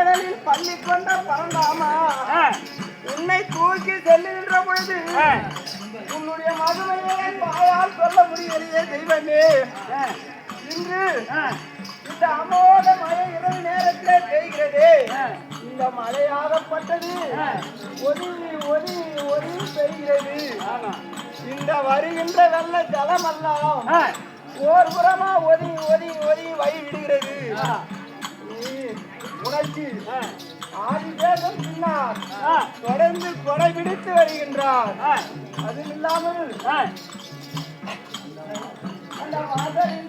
பூங்கடலில் பள்ளி கொண்ட பரந்தாமா உன்னை தூக்கி செல்லுகின்ற பொழுது உன்னுடைய மதுமையை வாயால் சொல்ல முடியலையே தெய்வமே. இன்று இந்த அமோக மழை இரவு நேரத்திலே பெய்கிறது. இந்த மழையாகப்பட்டது ஒதுங்கி ஒதுங்கி ஒதுங்கி பெய்கிறது. இந்த வருகின்ற வெள்ள ஜலமெல்லாம் ஓர் புறமா ஒதுங்கி ஒதுங்கி ஒதுங்கி வழி விடுகிறது. உணர்ச்சி ஆதிதேசம் பின்னால் தொடர்ந்து கொடை பிடித்து வருகின்றார். அது இல்லாமல் அந்த வாசலில்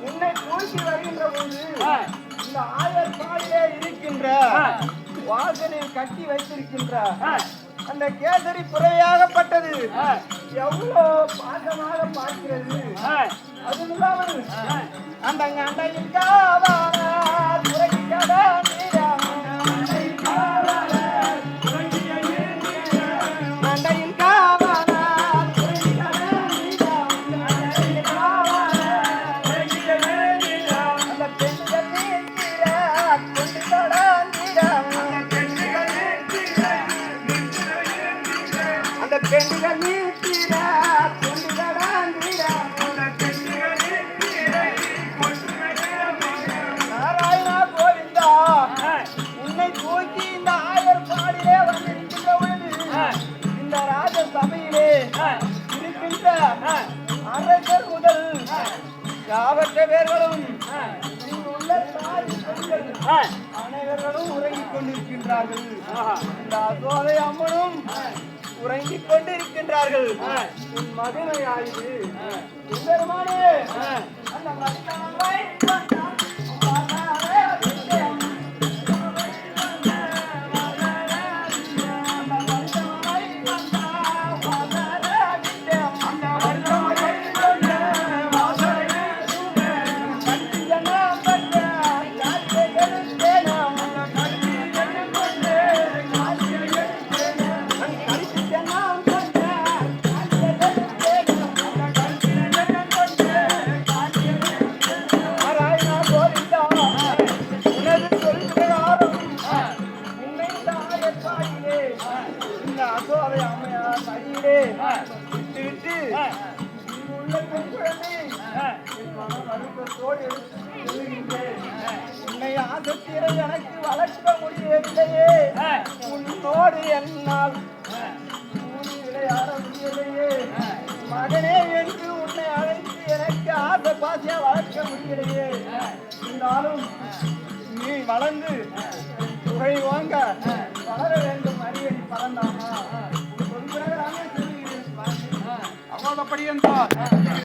உன்னை தூக்கி வருகின்ற போது இந்த ஆயர்பாடிலே இருக்கின்ற வாசலில் கட்டி வைத்திருக்கின்ற அந்த கேசரி புறவையாகப்பட்டது எவ்வளவு பாசமாக பார்க்கிறது. அது இல்லாமல் அந்த அண்டையில் அரசர் முதல் யாவற்ற பேர்களும் அனைவர்களும் உறங்கிக் கொண்டிருக்கின்றார்கள். இந்த அசோதை அம்மனும் உறங்கிக் கொண்டிருக்கின்றார்கள். உன் மகிமையாயுது பெருமானே அந்த உன்னை ஆசத்திரை எனக்கு வளர்க்க முடியவில்லையே. உன்னோடு என்னால் விளையாட முடியலையே. மகனே என்று உன்னை அழைத்து எனக்கு ஆசை பாசியா வளர்க்க முடியலையே. இருந்தாலும் நீ வளர்ந்து துறை வாங்க வளர வேண்டும். அறிவடி பறந்தாமா சொல்கிறேன். அவ்வளோப்படி என்றால்